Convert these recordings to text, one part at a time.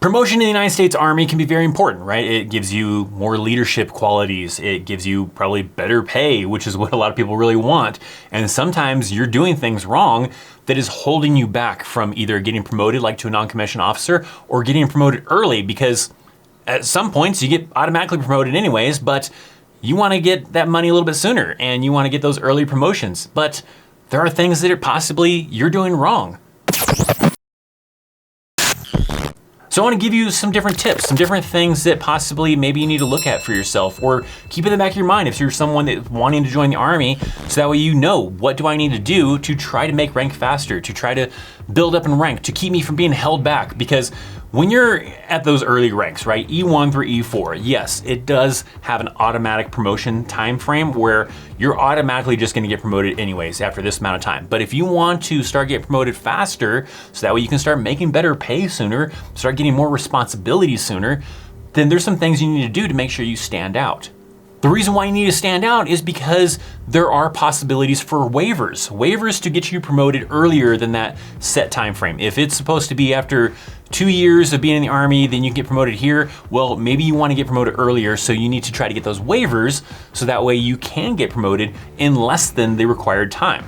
Promotion in the United States Army can be very important, right? It gives you more leadership qualities. It gives you probably better pay, which is what a lot of people really want. And sometimes you're doing things wrong that is holding you back from either getting promoted like to a non-commissioned officer or getting promoted early, because at some points you get automatically promoted anyways, but you want to get that money a little bit sooner and you want to get those early promotions. But there are things that are possibly you're doing wrong. So I want to give you some different tips, some different things that possibly maybe you need to look at for yourself, or keep in the back of your mind if you're someone that's wanting to join the Army, so that way you know, what do I need to do to try to make rank faster, to try to build up in rank, to keep me from being held back. Because when you're at those early ranks, right, E1 through E4, yes, it does have an automatic promotion time frame where you're automatically just gonna get promoted anyways after this amount of time. But if you want to start getting promoted faster, so that way you can start making better pay sooner, start getting more responsibilities sooner, then there's some things you need to do to make sure you stand out. The reason why you need to stand out is because there are possibilities for waivers. Waivers to get you promoted earlier than that set time frame. If it's supposed to be after 2 years of being in the Army, then you can get promoted here. Well, maybe you want to get promoted earlier, so you need to try to get those waivers so that way you can get promoted in less than the required time.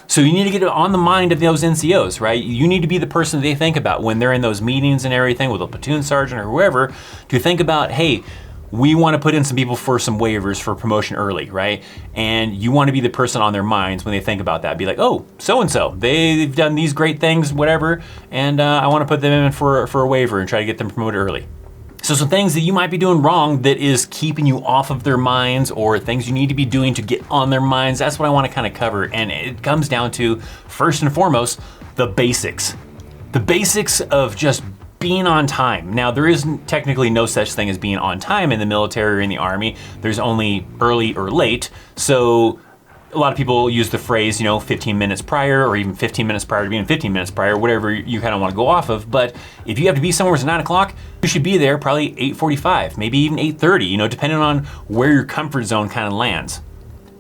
So you need to get it on the mind of those NCOs, right? You need to be the person they think about when they're in those meetings and everything with a platoon sergeant or whoever, to think about, hey, we want to put in some people for some waivers for promotion early, right? And you want to be the person on their minds when they think about that. Be like, oh, so-and-so, they've done these great things, whatever, and I want to put them in for a waiver and try to get them promoted early. So some things that you might be doing wrong that is keeping you off of their minds, or things you need to be doing to get on their minds, that's what I want to kind of cover. And it comes down to, first and foremost, the basics. The basics of just being on time. Now, there is technically no such thing as being on time in the military or in the Army. There's only early or late. So a lot of people use the phrase, 15 minutes prior, or even 15 minutes prior to being 15 minutes prior, whatever you kind of want to go off of. But if you have to be somewhere at 9 o'clock, you should be there probably 8:45, maybe even 8:30, depending on where your comfort zone kind of lands.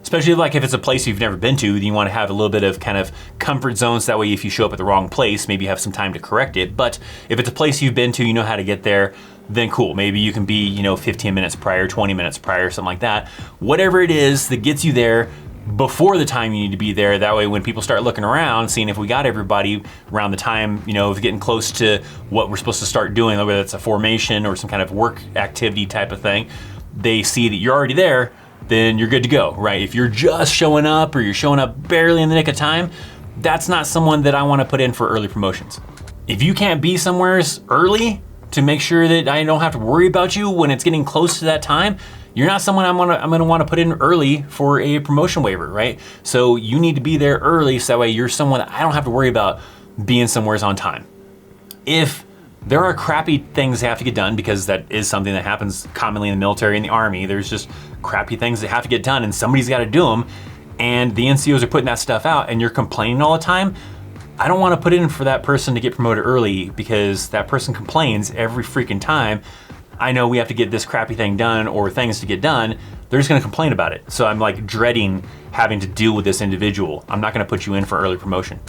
Especially like if it's a place you've never been to, then you want to have a little bit of kind of comfort zones. That way if you show up at the wrong place, maybe you have some time to correct it. But if it's a place you've been to, you know how to get there, then cool. Maybe you can be, 15 minutes prior, 20 minutes prior, something like that. Whatever it is that gets you there before the time you need to be there. That way when people start looking around, seeing if we got everybody around the time, of getting close to what we're supposed to start doing, whether it's a formation or some kind of work activity type of thing, they see that you're already there, then you're good to go, right? If you're just showing up, or you're showing up barely in the nick of time, that's not someone that I want to put in for early promotions. If you can't be somewhere early to make sure that I don't have to worry about you when it's getting close to that time, you're not someone I'm gonna want to put in early for a promotion waiver, right? So you need to be there early, so that way you're someone that I don't have to worry about being somewhere on time. If there are crappy things that have to get done, because that is something that happens commonly in the military and the Army. There's just crappy things that have to get done and somebody's got to do them, and the NCOs are putting that stuff out and you're complaining all the time. I don't want to put in for that person to get promoted early, because that person complains every freaking time. I know we have to get this crappy thing done or things to get done. They're just going to complain about it. So I'm like dreading having to deal with this individual. I'm not going to put you in for early promotion.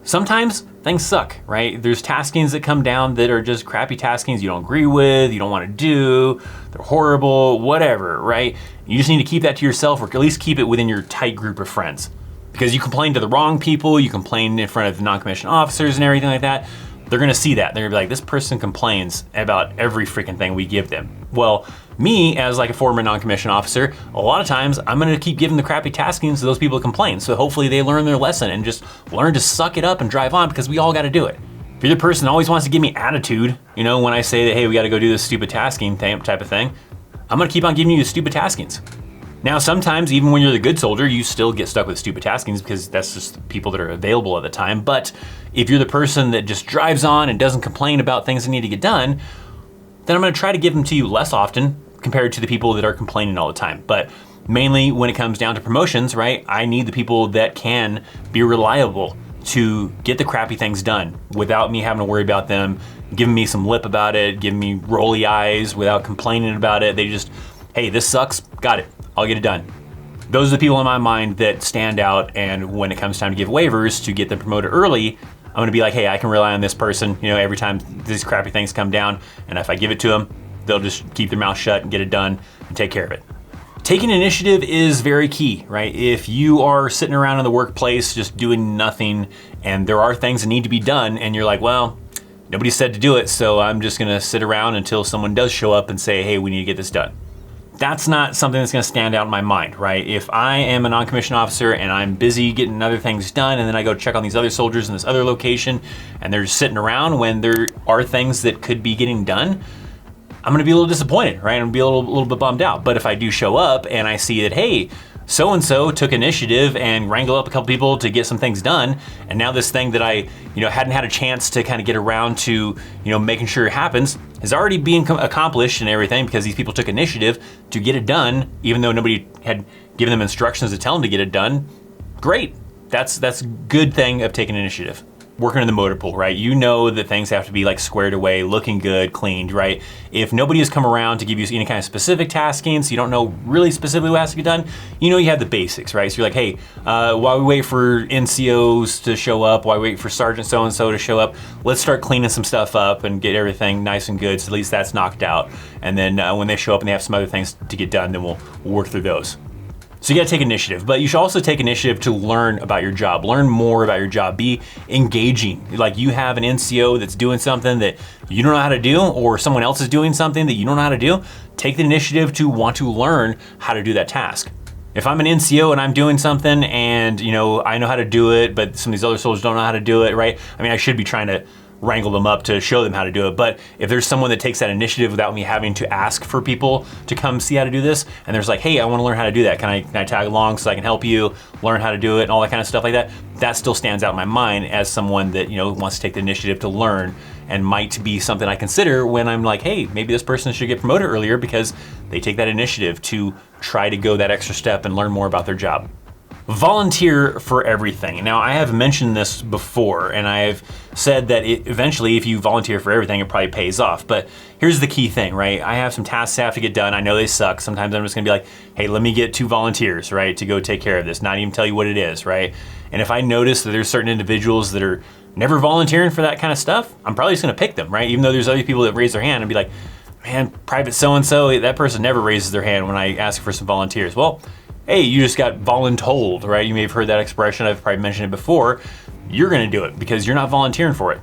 Sometimes things suck, right? There's taskings that come down that are just crappy taskings you don't agree with, you don't want to do, they're horrible, whatever, right? You just need to keep that to yourself, or at least keep it within your tight group of friends. Because you complain to the wrong people, you complain in front of non-commissioned officers and everything like that, they're gonna see that. They're gonna be like, this person complains about every freaking thing we give them. Well, me, as like a former non-commissioned officer, a lot of times I'm gonna keep giving the crappy taskings to those people that complain. So hopefully they learn their lesson and just learn to suck it up and drive on, because we all gotta do it. If you're the person that always wants to give me attitude, when I say that, hey, we gotta go do this stupid tasking type of thing, I'm gonna keep on giving you the stupid taskings. Now, sometimes, even when you're the good soldier, you still get stuck with stupid taskings, because that's just the people that are available at the time. But if you're the person that just drives on and doesn't complain about things that need to get done, then I'm gonna try to give them to you less often compared to the people that are complaining all the time. But mainly when it comes down to promotions, right, I need the people that can be reliable to get the crappy things done without me having to worry about them giving me some lip about it, giving me rolly eyes without complaining about it. They just, hey, this sucks, got it, I'll get it done. Those are the people in my mind that stand out, and when it comes time to give waivers to get them promoted early, I'm gonna be like, hey, I can rely on this person, every time these crappy things come down, and if I give it to them, they'll just keep their mouth shut and get it done and take care of it. Taking initiative is very key, right? If you are sitting around in the workplace just doing nothing and there are things that need to be done and you're like, well, nobody said to do it, so I'm just gonna sit around until someone does show up and say, hey, we need to get this done. That's not something that's gonna stand out in my mind, right? If I am a non-commissioned officer and I'm busy getting other things done and then I go check on these other soldiers in this other location and they're just sitting around when there are things that could be getting done, I'm gonna be a little disappointed, right? I'm gonna be a little bit bummed out. But if I do show up and I see that, hey, so-and-so took initiative and wrangled up a couple people to get some things done, and now this thing that I hadn't had a chance to kind of get around to making sure it happens is already being accomplished and everything because these people took initiative to get it done, even though nobody had given them instructions to tell them to get it done. Great, that's a good thing of taking initiative. Working in the motor pool, right? You know that things have to be like squared away, looking good, cleaned, right? If nobody has come around to give you any kind of specific tasking, so you don't know really specifically what has to get done, you have the basics, right? So you're like, hey, while we wait for NCOs to show up, while we wait for Sergeant so-and-so to show up, let's start cleaning some stuff up and get everything nice and good, so at least that's knocked out. And then when they show up and they have some other things to get done, then we'll work through those. So you gotta take initiative, but you should also take initiative to learn about your job, learn more about your job, be engaging. Like you have an NCO that's doing something that you don't know how to do, or someone else is doing something that you don't know how to do, take the initiative to want to learn how to do that task. If I'm an NCO and I'm doing something and I know how to do it, but some of these other soldiers don't know how to do it, right? I mean, I should be trying to wrangle them up to show them how to do it. But if there's someone that takes that initiative without me having to ask for people to come see how to do this, and there's like, hey, I wanna learn how to do that. Can I tag along so I can help you learn how to do it and all that kind of stuff like that? That still stands out in my mind as someone that wants to take the initiative to learn and might be something I consider when I'm like, hey, maybe this person should get promoted earlier because they take that initiative to try to go that extra step and learn more about their job. Volunteer for everything. Now, I have mentioned this before, and I've said that eventually, if you volunteer for everything, it probably pays off. But here's the key thing, right? I have some tasks I have to get done. I know they suck. Sometimes I'm just gonna be like, hey, let me get 2 volunteers, right, to go take care of this, not even tell you what it is, right? And if I notice that there's certain individuals that are never volunteering for that kind of stuff, I'm probably just gonna pick them, right? Even though there's other people that raise their hand and be like, man, Private so-and-so, that person never raises their hand when I ask for some volunteers. Well, hey, you just got voluntold, right? You may have heard that expression. I've probably mentioned it before. You're gonna do it because you're not volunteering for it.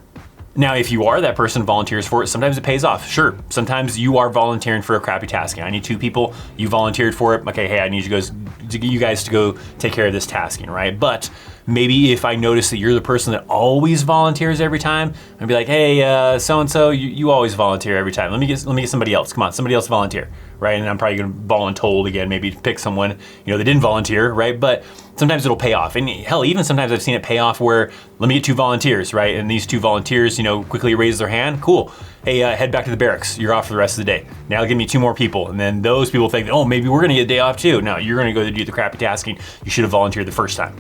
Now, if you are that person who volunteers for it, sometimes it pays off. Sure, sometimes you are volunteering for a crappy tasking. I need 2 people, you volunteered for it. Okay, hey, I need you guys to go take care of this tasking, right? But maybe if I notice that you're the person that always volunteers every time, I'd be like, hey, so-and-so, you always volunteer every time. Let me get somebody else. Come on, somebody else volunteer, right? And I'm probably gonna voluntold again, maybe pick someone, that didn't volunteer, right? But sometimes it'll pay off. And hell, even sometimes I've seen it pay off where, let me get 2 volunteers, right? And these 2 volunteers, quickly raise their hand, cool. Hey, head back to the barracks. You're off for the rest of the day. Now give me 2 more people. And then those people think, oh, maybe we're gonna get a day off too. No, you're gonna go do the crappy tasking. You should have volunteered the first time.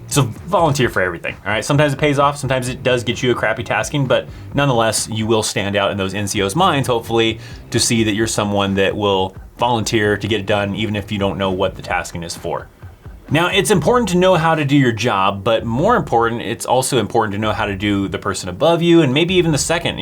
So volunteer for everything, all right? Sometimes it pays off, sometimes it does get you a crappy tasking, but nonetheless, you will stand out in those NCOs' minds, hopefully, to see that you're someone that will volunteer to get it done, even if you don't know what the tasking is for. Now, it's important to know how to do your job, but more important, it's also important to know how to do the person above you, and maybe even the second,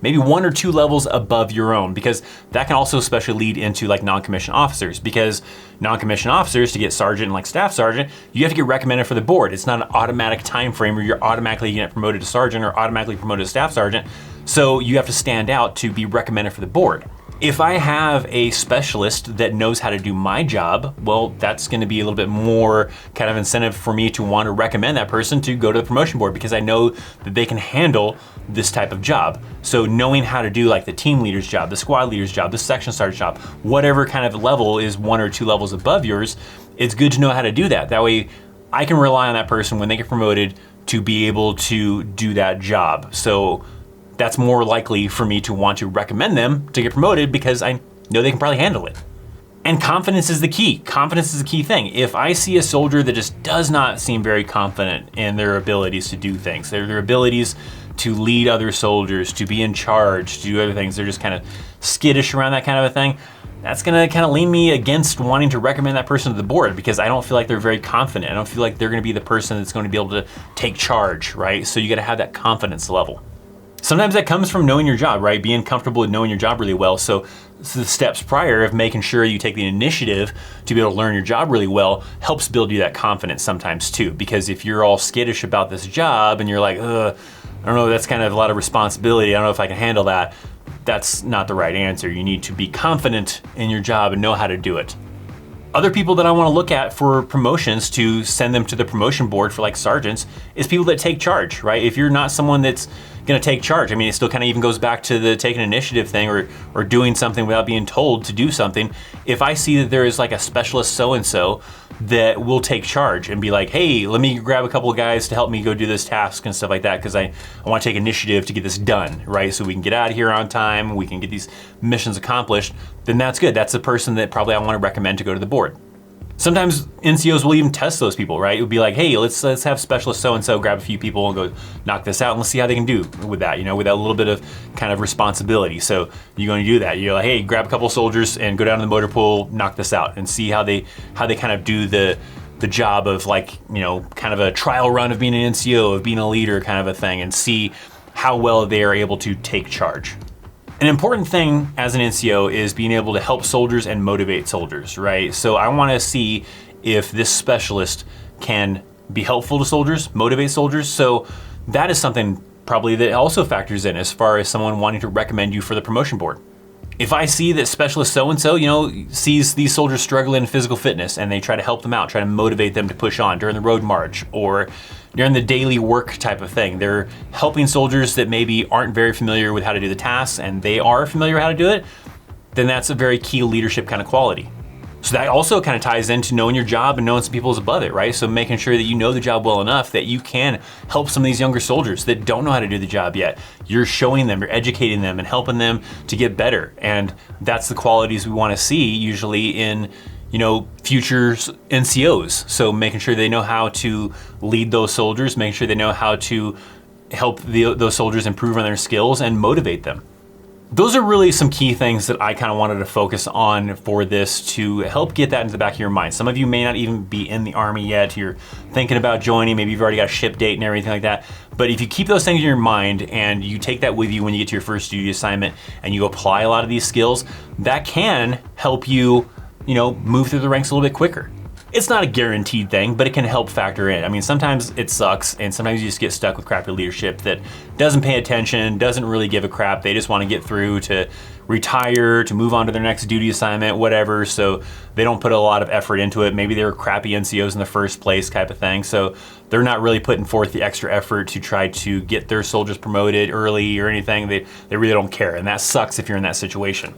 maybe 1 or 2 levels above your own, because that can also especially lead into like non-commissioned officers, because non-commissioned officers, to get sergeant and like staff sergeant, you have to get recommended for the board. It's not an automatic time frame where you're automatically getting promoted to sergeant or automatically promoted to staff sergeant. So you have to stand out to be recommended for the board. If I have a specialist that knows how to do my job, well, that's gonna be a little bit more kind of incentive for me to want to recommend that person to go to the promotion board because I know that they can handle this type of job. So knowing how to do like the team leader's job, the squad leader's job, the section sergeant's job, whatever kind of level is 1 or 2 levels above yours, it's good to know how to do that. That way I can rely on that person when they get promoted to be able to do that job. So that's more likely for me to want to recommend them to get promoted because I know they can probably handle it. And confidence is the key. Confidence is the key thing. If I see a soldier that just does not seem very confident in their abilities to do things, their abilities to lead other soldiers, to be in charge, to do other things. They're just kind of skittish around that kind of a thing. That's gonna kind of lean me against wanting to recommend that person to the board, because I don't feel like they're very confident. I don't feel like they're gonna be the person that's going to be able to take charge, right? So you gotta have that confidence level. Sometimes that comes from knowing your job, right? Being comfortable with knowing your job really well. So the steps prior of making sure you take the initiative to be able to learn your job really well helps build you that confidence sometimes too. Because if you're all skittish about this job and you're like, I don't know, that's kind of a lot of responsibility, I don't know if I can handle that, that's not the right answer. You need to be confident in your job and know how to do it. Other people that I want to look at for promotions to send them to the promotion board for like sergeants is people that take charge, right? If you're not someone that's gonna take charge, I mean, it still kind of even goes back to the taking initiative thing, or doing something without being told to do something. If I see that there is like a specialist so-and-so that will take charge and be like, hey, let me grab a couple of guys to help me go do this task and stuff like that, because I want to take initiative to get this done, right? So we can get out of here on time, we can get these missions accomplished, then that's good. That's the person that probably I want to recommend to go to the board. Sometimes NCOs will even test those people, right? It would be like, hey, let's have specialist so-and-so grab a few people and go knock this out, and let's see how they can do with that, with that little bit of kind of responsibility. So you're going to do that. You're like, hey, grab a couple soldiers and go down to the motor pool, knock this out, and see how they kind of do the job of like, kind of a trial run of being an NCO, of being a leader kind of a thing, and see how well they are able to take charge. An important thing as an NCO is being able to help soldiers and motivate soldiers, right? So I want to see if this specialist can be helpful to soldiers, motivate soldiers. So that is something probably that also factors in as far as someone wanting to recommend you for the promotion board. If I see that specialist so-and-so, sees these soldiers struggling in physical fitness and they try to help them out, try to motivate them to push on during the road march or during the daily work type of thing. They're helping soldiers that maybe aren't very familiar with how to do the tasks and they are familiar with how to do it, then that's a very key leadership kind of quality. So that also kind of ties into knowing your job and knowing some people is above it, right? So making sure that you know the job well enough that you can help some of these younger soldiers that don't know how to do the job yet. You're showing them, you're educating them and helping them to get better. And that's the qualities we want to see usually in, future NCOs. So making sure they know how to lead those soldiers, making sure they know how to help those soldiers improve on their skills and motivate them. Those are really some key things that I kind of wanted to focus on for this to help get that into the back of your mind. Some of you may not even be in the Army yet. You're thinking about joining, maybe you've already got a ship date and everything like that. But if you keep those things in your mind and you take that with you when you get to your first duty assignment and you apply a lot of these skills, that can help you, move through the ranks a little bit quicker. It's not a guaranteed thing, but it can help factor in. I mean, sometimes it sucks, and sometimes you just get stuck with crappy leadership that doesn't pay attention, doesn't really give a crap. They just want to get through to retire, to move on to their next duty assignment, whatever. So they don't put a lot of effort into it. Maybe they were crappy NCOs in the first place type of thing. So they're not really putting forth the extra effort to try to get their soldiers promoted early or anything. They really don't care, and that sucks if you're in that situation.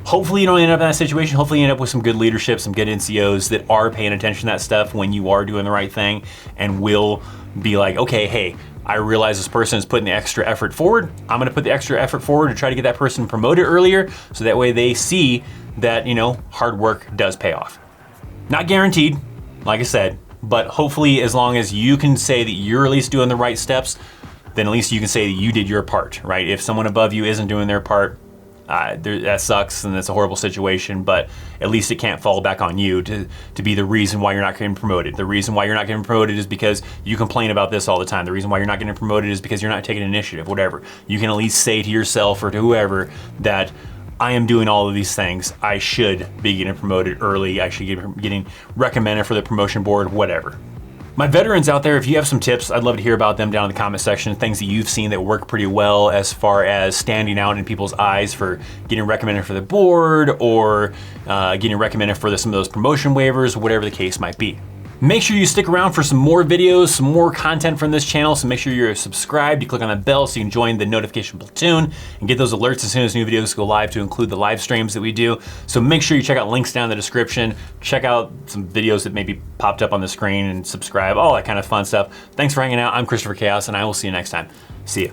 Hopefully you don't end up in that situation. Hopefully you end up with some good leadership, some good NCOs that are paying attention to that stuff when you are doing the right thing and will be like, okay, hey, I realize this person is putting the extra effort forward. I'm gonna put the extra effort forward to try to get that person promoted earlier so that way they see that, hard work does pay off. Not guaranteed, like I said, but hopefully as long as you can say that you're at least doing the right steps, then at least you can say that you did your part, right? If someone above you isn't doing their part, that sucks and that's a horrible situation, but at least it can't fall back on you to be the reason why you're not getting promoted. The reason why you're not getting promoted is because you complain about this all the time. The reason why you're not getting promoted is because you're not taking initiative, whatever. You can at least say to yourself or to whoever that I am doing all of these things. I should be getting promoted early. I should be getting recommended for the promotion board, whatever. My veterans out there, if you have some tips, I'd love to hear about them down in the comment section. Things that you've seen that work pretty well as far as standing out in people's eyes for getting recommended for the board or getting recommended for some of those promotion waivers, whatever the case might be. Make sure you stick around for some more videos, some more content from this channel. So make sure you're subscribed, you click on that bell so you can join the notification platoon and get those alerts as soon as new videos go live, to include the live streams that we do. So make sure you check out links down in the description, check out some videos that maybe popped up on the screen and subscribe, all that kind of fun stuff. Thanks for hanging out. I'm Christopher Chaos and I will see you next time. See ya.